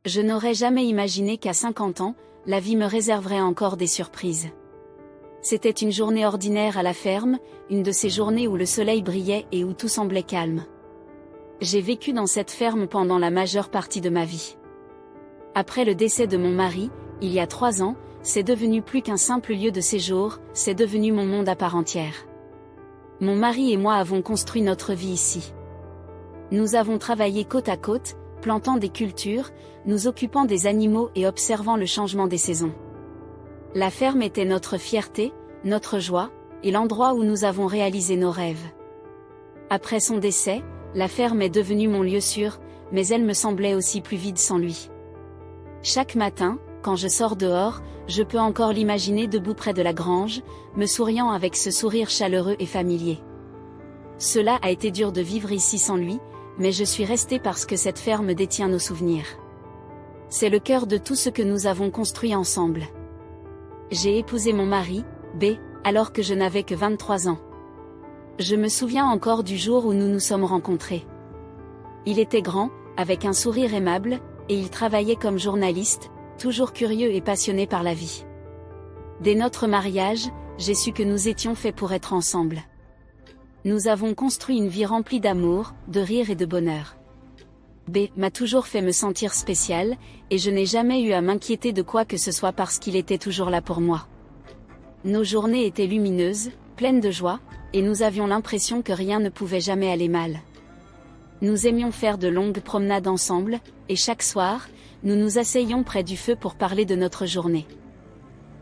Je n'aurais jamais imaginé qu'à 50 ans, la vie me réserverait encore des surprises. C'était une journée ordinaire à la ferme, une de ces journées où le soleil brillait et où tout semblait calme. J'ai vécu dans cette ferme pendant la majeure partie de ma vie. Après le décès de mon mari, il y a 3 ans, c'est devenu plus qu'un simple lieu de séjour, c'est devenu mon monde à part entière. Mon mari et moi avons construit notre vie ici. Nous avons travaillé côte à côte, plantant des cultures, nous occupant des animaux et observant le changement des saisons. La ferme était notre fierté, notre joie, et l'endroit où nous avons réalisé nos rêves. Après son décès, la ferme est devenue mon lieu sûr, mais elle me semblait aussi plus vide sans lui. Chaque matin, quand je sors dehors, je peux encore l'imaginer debout près de la grange, me souriant avec ce sourire chaleureux et familier. Cela a été dur de vivre ici sans lui, mais je suis restée parce que cette ferme détient nos souvenirs. C'est le cœur de tout ce que nous avons construit ensemble. J'ai épousé mon mari, B, alors que je n'avais que 23 ans. Je me souviens encore du jour où nous nous sommes rencontrés. Il était grand, avec un sourire aimable, et il travaillait comme journaliste, toujours curieux et passionné par la vie. Dès notre mariage, j'ai su que nous étions faits pour être ensemble. Nous avons construit une vie remplie d'amour, de rire et de bonheur. B m'a toujours fait me sentir spécial, et je n'ai jamais eu à m'inquiéter de quoi que ce soit parce qu'il était toujours là pour moi. Nos journées étaient lumineuses, pleines de joie, et nous avions l'impression que rien ne pouvait jamais aller mal. Nous aimions faire de longues promenades ensemble, et chaque soir, nous nous asseyions près du feu pour parler de notre journée.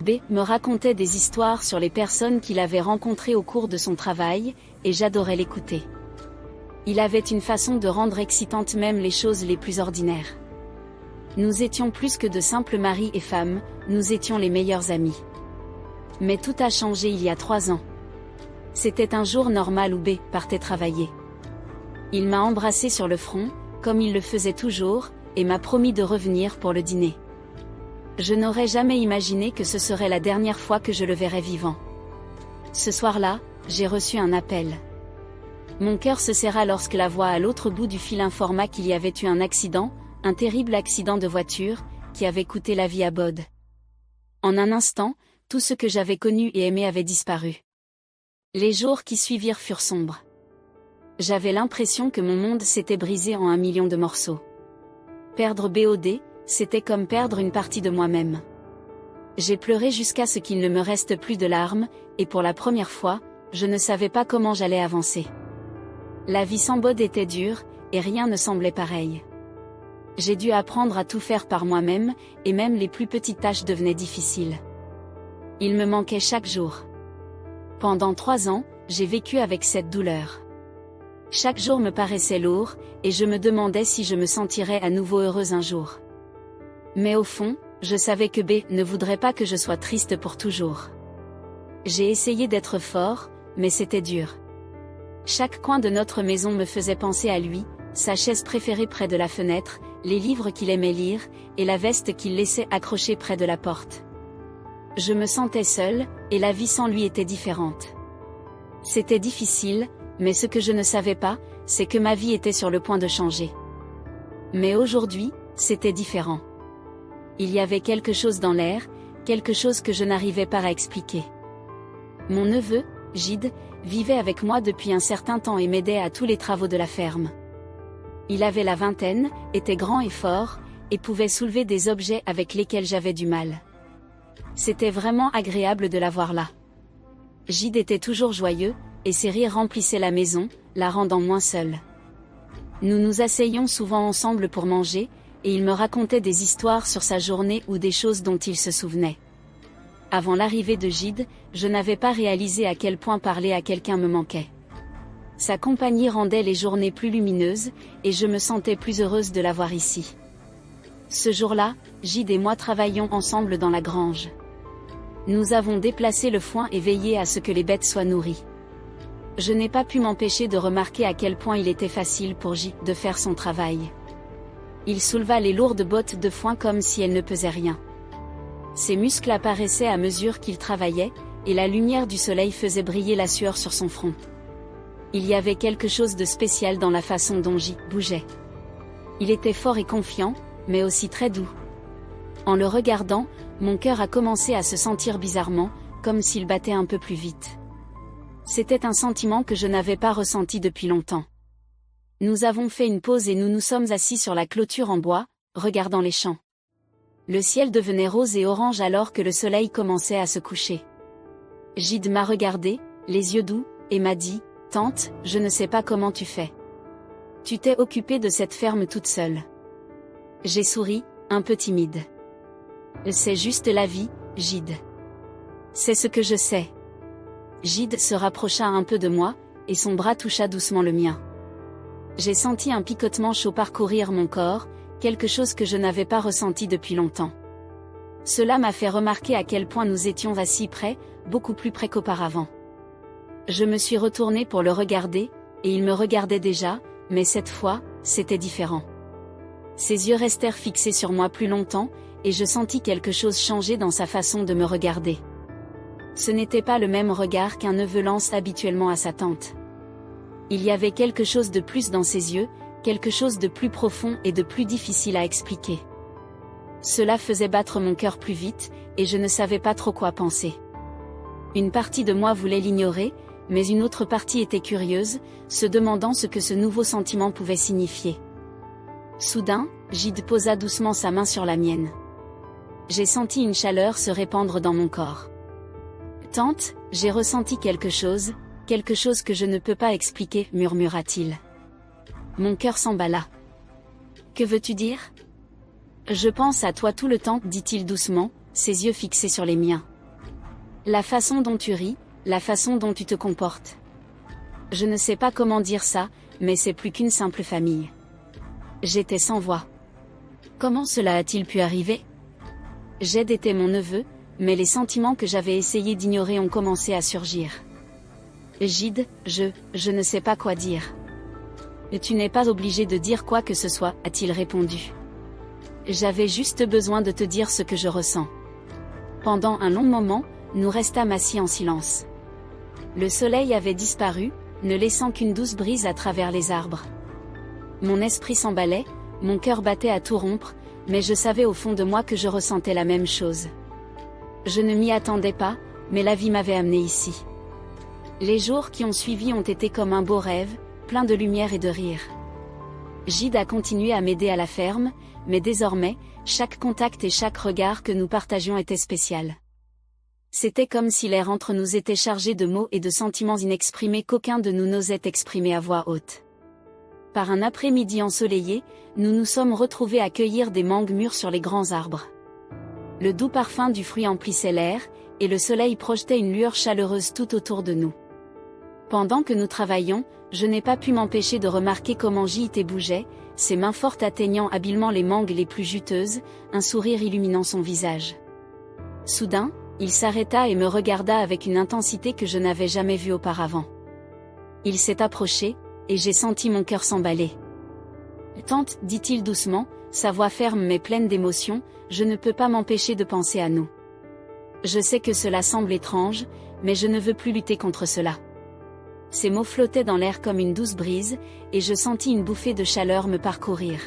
B me racontait des histoires sur les personnes qu'il avait rencontrées au cours de son travail, et j'adorais l'écouter. Il avait une façon de rendre excitantes même les choses les plus ordinaires. Nous étions plus que de simples maris et femmes, nous étions les meilleurs amis. Mais tout a changé il y a 3 ans. C'était un jour normal où B partait travailler. Il m'a embrassé sur le front, comme il le faisait toujours, et m'a promis de revenir pour le dîner. Je n'aurais jamais imaginé que ce serait la dernière fois que je le verrais vivant. Ce soir-là, j'ai reçu un appel. Mon cœur se serra lorsque la voix à l'autre bout du fil informa qu'il y avait eu un accident, un terrible accident de voiture, qui avait coûté la vie à Bod. En un instant, tout ce que j'avais connu et aimé avait disparu. Les jours qui suivirent furent sombres. J'avais l'impression que mon monde s'était brisé en 1 million de morceaux. Perdre BOD, c'était comme perdre une partie de moi-même. J'ai pleuré jusqu'à ce qu'il ne me reste plus de larmes, et pour la première fois, je ne savais pas comment j'allais avancer. La vie sans Bod était dure, et rien ne semblait pareil. J'ai dû apprendre à tout faire par moi-même, et même les plus petites tâches devenaient difficiles. Il me manquait chaque jour. Pendant 3 ans, j'ai vécu avec cette douleur. Chaque jour me paraissait lourd, et je me demandais si je me sentirais à nouveau heureuse un jour. Mais au fond, je savais que B ne voudrait pas que je sois triste pour toujours. J'ai essayé d'être fort, mais c'était dur. Chaque coin de notre maison me faisait penser à lui, sa chaise préférée près de la fenêtre, les livres qu'il aimait lire, et la veste qu'il laissait accrochée près de la porte. Je me sentais seule, et la vie sans lui était différente. C'était difficile, mais ce que je ne savais pas, c'est que ma vie était sur le point de changer. Mais aujourd'hui, c'était différent. Il y avait quelque chose dans l'air, quelque chose que je n'arrivais pas à expliquer. Mon neveu, Gide, vivait avec moi depuis un certain temps et m'aidait à tous les travaux de la ferme. Il avait la vingtaine, était grand et fort, et pouvait soulever des objets avec lesquels j'avais du mal. C'était vraiment agréable de l'avoir là. Gide était toujours joyeux, et ses rires remplissaient la maison, la rendant moins seule. Nous nous asseyions souvent ensemble pour manger, et il me racontait des histoires sur sa journée ou des choses dont il se souvenait. Avant l'arrivée de Gide, je n'avais pas réalisé à quel point parler à quelqu'un me manquait. Sa compagnie rendait les journées plus lumineuses, et je me sentais plus heureuse de l'avoir ici. Ce jour-là, Gide et moi travaillions ensemble dans la grange. Nous avons déplacé le foin et veillé à ce que les bêtes soient nourries. Je n'ai pas pu m'empêcher de remarquer à quel point il était facile pour Gide de faire son travail. Il souleva les lourdes bottes de foin comme si elles ne pesaient rien. Ses muscles apparaissaient à mesure qu'il travaillait, et la lumière du soleil faisait briller la sueur sur son front. Il y avait quelque chose de spécial dans la façon dont Gide bougeait. Il était fort et confiant, mais aussi très doux. En le regardant, mon cœur a commencé à se sentir bizarrement, comme s'il battait un peu plus vite. C'était un sentiment que je n'avais pas ressenti depuis longtemps. Nous avons fait une pause et nous nous sommes assis sur la clôture en bois, regardant les champs. Le ciel devenait rose et orange alors que le soleil commençait à se coucher. Gide m'a regardé, les yeux doux, et m'a dit, « Tante, je ne sais pas comment tu fais. Tu t'es occupée de cette ferme toute seule. » J'ai souri, un peu timide. « C'est juste la vie, Gide. C'est ce que je sais. » Gide se rapprocha un peu de moi, et son bras toucha doucement le mien. J'ai senti un picotement chaud parcourir mon corps, quelque chose que je n'avais pas ressenti depuis longtemps. Cela m'a fait remarquer à quel point nous étions assis près, beaucoup plus près qu'auparavant. Je me suis retournée pour le regarder, et il me regardait déjà, mais cette fois, c'était différent. Ses yeux restèrent fixés sur moi plus longtemps, et je sentis quelque chose changer dans sa façon de me regarder. Ce n'était pas le même regard qu'un neveu lance habituellement à sa tante. Il y avait quelque chose de plus dans ses yeux, quelque chose de plus profond et de plus difficile à expliquer. Cela faisait battre mon cœur plus vite, et je ne savais pas trop quoi penser. Une partie de moi voulait l'ignorer, mais une autre partie était curieuse, se demandant ce que ce nouveau sentiment pouvait signifier. Soudain, Gide posa doucement sa main sur la mienne. J'ai senti une chaleur se répandre dans mon corps. « Tante, j'ai ressenti quelque chose que je ne peux pas expliquer, murmura-t-il. Mon cœur s'emballa. « Que veux-tu dire ? » Je pense à toi tout le temps, dit-il doucement, ses yeux fixés sur les miens. La façon dont tu ris, la façon dont tu te comportes. Je ne sais pas comment dire ça, mais c'est plus qu'une simple famille. J'étais sans voix. Comment cela a-t-il pu arriver ? Jed était mon neveu, mais les sentiments que j'avais essayé d'ignorer ont commencé à surgir. Gide, je ne sais pas quoi dire. Tu n'es pas obligé de dire quoi que ce soit, a-t-il répondu. J'avais juste besoin de te dire ce que je ressens. Pendant un long moment, nous restâmes assis en silence. Le soleil avait disparu, ne laissant qu'une douce brise à travers les arbres. Mon esprit s'emballait, mon cœur battait à tout rompre, mais je savais au fond de moi que je ressentais la même chose. Je ne m'y attendais pas, mais la vie m'avait amené ici. Les jours qui ont suivi ont été comme un beau rêve, plein de lumière et de rire. Gide a continué à m'aider à la ferme, mais désormais, chaque contact et chaque regard que nous partagions était spécial. C'était comme si l'air entre nous était chargé de mots et de sentiments inexprimés qu'aucun de nous n'osait exprimer à voix haute. Par un après-midi ensoleillé, nous nous sommes retrouvés à cueillir des mangues mûres sur les grands arbres. Le doux parfum du fruit emplissait l'air, et le soleil projetait une lueur chaleureuse tout autour de nous. Pendant que nous travaillions, je n'ai pas pu m'empêcher de remarquer comment Gide bougeait, ses mains fortes atteignant habilement les mangues les plus juteuses, un sourire illuminant son visage. Soudain, il s'arrêta et me regarda avec une intensité que je n'avais jamais vue auparavant. Il s'est approché, et j'ai senti mon cœur s'emballer. « Tante, dit-il doucement, sa voix ferme mais pleine d'émotion, je ne peux pas m'empêcher de penser à nous. Je sais que cela semble étrange, mais je ne veux plus lutter contre cela. » Ces mots flottaient dans l'air comme une douce brise, et je sentis une bouffée de chaleur me parcourir.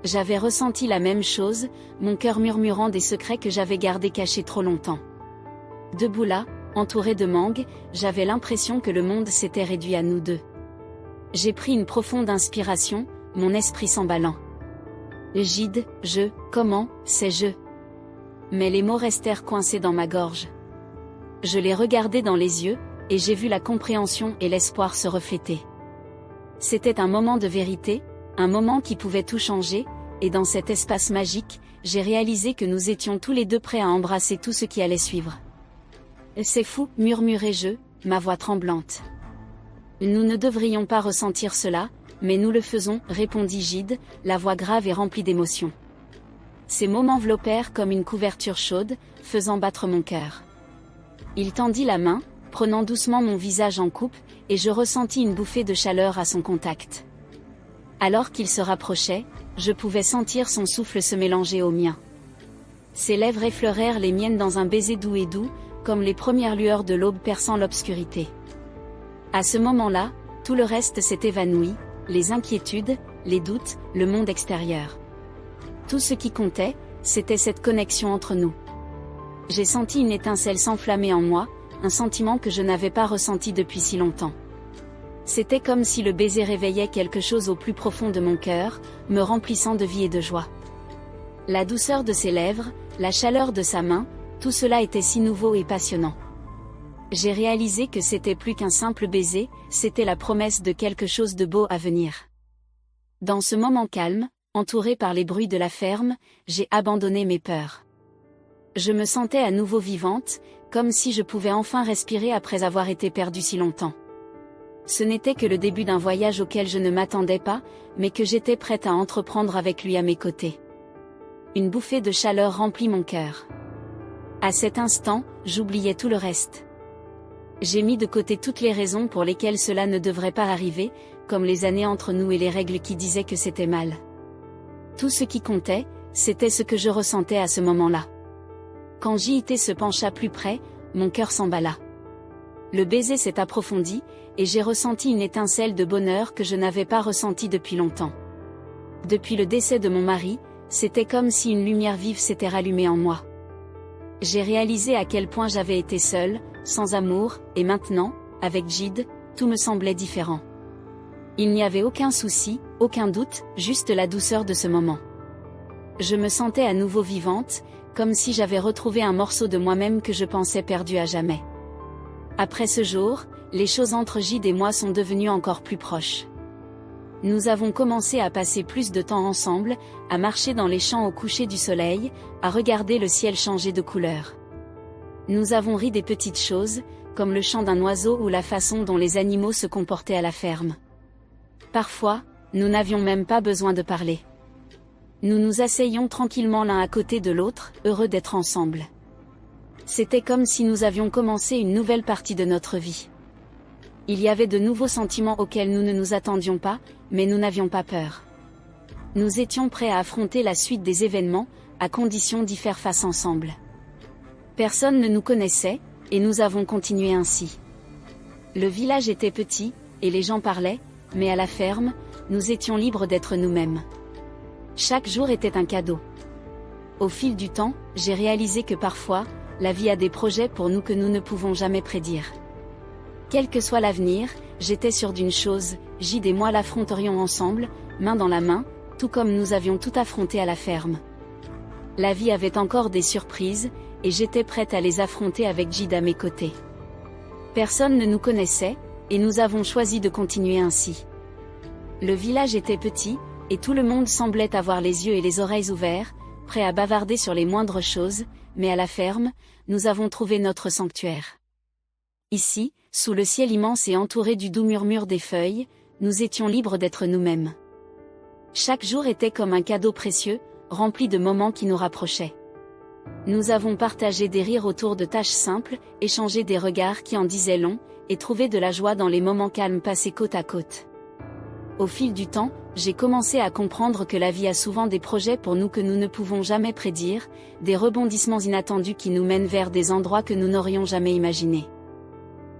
J'avais ressenti la même chose, mon cœur murmurant des secrets que j'avais gardés cachés trop longtemps. Debout là, entouré de mangues, j'avais l'impression que le monde s'était réduit à nous deux. J'ai pris une profonde inspiration, mon esprit s'emballant. Gide, comment, sais-je ? Mais les mots restèrent coincés dans ma gorge. Je les regardai dans les yeux, et j'ai vu la compréhension et l'espoir se refléter. C'était un moment de vérité, un moment qui pouvait tout changer, et dans cet espace magique, j'ai réalisé que nous étions tous les deux prêts à embrasser tout ce qui allait suivre. C'est fou, murmurai-je, ma voix tremblante. Nous ne devrions pas ressentir cela, mais nous le faisons, répondit Gide, la voix grave et remplie d'émotion. Ces mots m'enveloppèrent comme une couverture chaude, faisant battre mon cœur. Il tendit la main, prenant doucement mon visage en coupe, et je ressentis une bouffée de chaleur à son contact. Alors qu'il se rapprochait, je pouvais sentir son souffle se mélanger au mien. Ses lèvres effleurèrent les miennes dans un baiser doux et doux, comme les premières lueurs de l'aube perçant l'obscurité. À ce moment-là, tout le reste s'est évanoui, les inquiétudes, les doutes, le monde extérieur. Tout ce qui comptait, c'était cette connexion entre nous. J'ai senti une étincelle s'enflammer en moi, un sentiment que je n'avais pas ressenti depuis si longtemps. C'était comme si le baiser réveillait quelque chose au plus profond de mon cœur, me remplissant de vie et de joie. La douceur de ses lèvres, la chaleur de sa main, tout cela était si nouveau et passionnant. J'ai réalisé que c'était plus qu'un simple baiser, c'était la promesse de quelque chose de beau à venir. Dans ce moment calme, entouré par les bruits de la ferme, j'ai abandonné mes peurs. Je me sentais à nouveau vivante, comme si je pouvais enfin respirer après avoir été perdue si longtemps. Ce n'était que le début d'un voyage auquel je ne m'attendais pas, mais que j'étais prête à entreprendre avec lui à mes côtés. Une bouffée de chaleur remplit mon cœur. À cet instant, j'oubliais tout le reste. J'ai mis de côté toutes les raisons pour lesquelles cela ne devrait pas arriver, comme les années entre nous et les règles qui disaient que c'était mal. Tout ce qui comptait, c'était ce que je ressentais à ce moment-là. Quand JIT se pencha plus près, mon cœur s'emballa. Le baiser s'est approfondi, et j'ai ressenti une étincelle de bonheur que je n'avais pas ressentie depuis longtemps. Depuis le décès de mon mari, c'était comme si une lumière vive s'était rallumée en moi. J'ai réalisé à quel point j'avais été seule, sans amour, et maintenant, avec JIT, tout me semblait différent. Il n'y avait aucun souci, aucun doute, juste la douceur de ce moment. Je me sentais à nouveau vivante, comme si j'avais retrouvé un morceau de moi-même que je pensais perdu à jamais. Après ce jour, les choses entre JIT et moi sont devenues encore plus proches. Nous avons commencé à passer plus de temps ensemble, à marcher dans les champs au coucher du soleil, à regarder le ciel changer de couleur. Nous avons ri des petites choses, comme le chant d'un oiseau ou la façon dont les animaux se comportaient à la ferme. Parfois, nous n'avions même pas besoin de parler. Nous nous asseyions tranquillement l'un à côté de l'autre, heureux d'être ensemble. C'était comme si nous avions commencé une nouvelle partie de notre vie. Il y avait de nouveaux sentiments auxquels nous ne nous attendions pas, mais nous n'avions pas peur. Nous étions prêts à affronter la suite des événements, à condition d'y faire face ensemble. Personne ne nous connaissait, et nous avons continué ainsi. Le village était petit, et les gens parlaient, mais à la ferme, nous étions libres d'être nous-mêmes. Chaque jour était un cadeau. Au fil du temps, j'ai réalisé que parfois, la vie a des projets pour nous que nous ne pouvons jamais prédire. Quel que soit l'avenir, j'étais sûre d'une chose, JIT et moi l'affronterions ensemble, main dans la main, tout comme nous avions tout affronté à la ferme. La vie avait encore des surprises, et j'étais prête à les affronter avec JIT à mes côtés. Personne ne nous connaissait, et nous avons choisi de continuer ainsi. Le village était petit, et tout le monde semblait avoir les yeux et les oreilles ouverts, prêt à bavarder sur les moindres choses, mais à la ferme, nous avons trouvé notre sanctuaire. Ici, sous le ciel immense et entouré du doux murmure des feuilles, nous étions libres d'être nous-mêmes. Chaque jour était comme un cadeau précieux, rempli de moments qui nous rapprochaient. Nous avons partagé des rires autour de tâches simples, échangé des regards qui en disaient long, et trouvé de la joie dans les moments calmes passés côte à côte. Au fil du temps, j'ai commencé à comprendre que la vie a souvent des projets pour nous que nous ne pouvons jamais prédire, des rebondissements inattendus qui nous mènent vers des endroits que nous n'aurions jamais imaginés.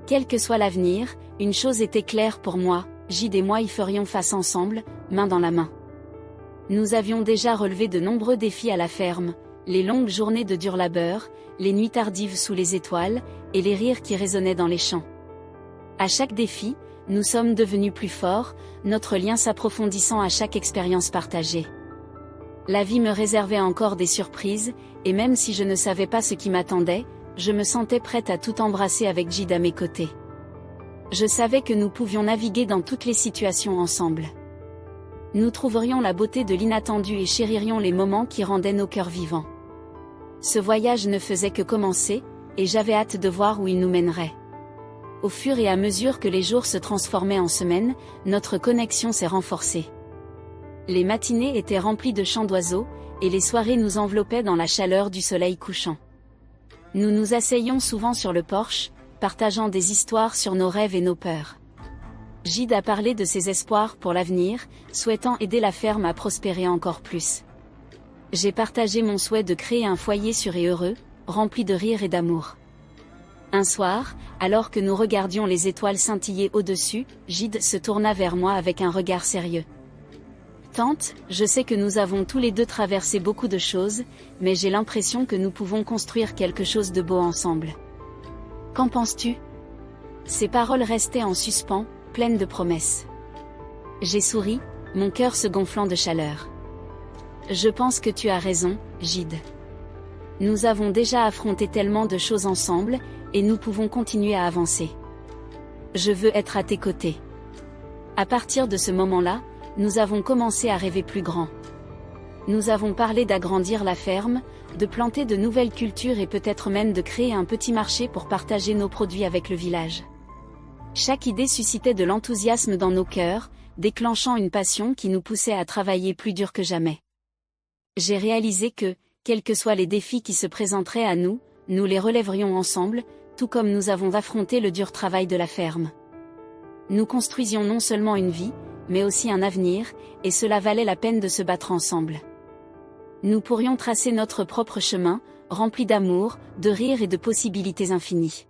Quel que soit l'avenir, une chose était claire pour moi, JIT et moi y ferions face ensemble, main dans la main. Nous avions déjà relevé de nombreux défis à la ferme, les longues journées de dur labeur, les nuits tardives sous les étoiles, et les rires qui résonnaient dans les champs. À chaque défi, nous sommes devenus plus forts, notre lien s'approfondissant à chaque expérience partagée. La vie me réservait encore des surprises, et même si je ne savais pas ce qui m'attendait, je me sentais prête à tout embrasser avec JIT à mes côtés. Je savais que nous pouvions naviguer dans toutes les situations ensemble. Nous trouverions la beauté de l'inattendu et chéririons les moments qui rendaient nos cœurs vivants. Ce voyage ne faisait que commencer, et j'avais hâte de voir où il nous mènerait. Au fur et à mesure que les jours se transformaient en semaines, notre connexion s'est renforcée. Les matinées étaient remplies de chants d'oiseaux, et les soirées nous enveloppaient dans la chaleur du soleil couchant. Nous nous asseyions souvent sur le porche, partageant des histoires sur nos rêves et nos peurs. JIT a parlé de ses espoirs pour l'avenir, souhaitant aider la ferme à prospérer encore plus. J'ai partagé mon souhait de créer un foyer sûr et heureux, rempli de rire et d'amour. Un soir, alors que nous regardions les étoiles scintiller au-dessus, JIT se tourna vers moi avec un regard sérieux. « Tante, je sais que nous avons tous les deux traversé beaucoup de choses, mais j'ai l'impression que nous pouvons construire quelque chose de beau ensemble. Qu'en penses-tu ? Ces paroles restaient en suspens, pleines de promesses. J'ai souri, mon cœur se gonflant de chaleur. Je pense que tu as raison, Gide. Nous avons déjà affronté tellement de choses ensemble, et nous pouvons continuer à avancer. Je veux être à tes côtés. À partir de ce moment-là, nous avons commencé à rêver plus grand. Nous avons parlé d'agrandir la ferme, de planter de nouvelles cultures et peut-être même de créer un petit marché pour partager nos produits avec le village. Chaque idée suscitait de l'enthousiasme dans nos cœurs, déclenchant une passion qui nous poussait à travailler plus dur que jamais. J'ai réalisé que, quels que soient les défis qui se présenteraient à nous, nous les relèverions ensemble, tout comme nous avons affronté le dur travail de la ferme. Nous construisions non seulement une vie, mais aussi un avenir, et cela valait la peine de se battre ensemble. Nous pourrions tracer notre propre chemin, rempli d'amour, de rire et de possibilités infinies.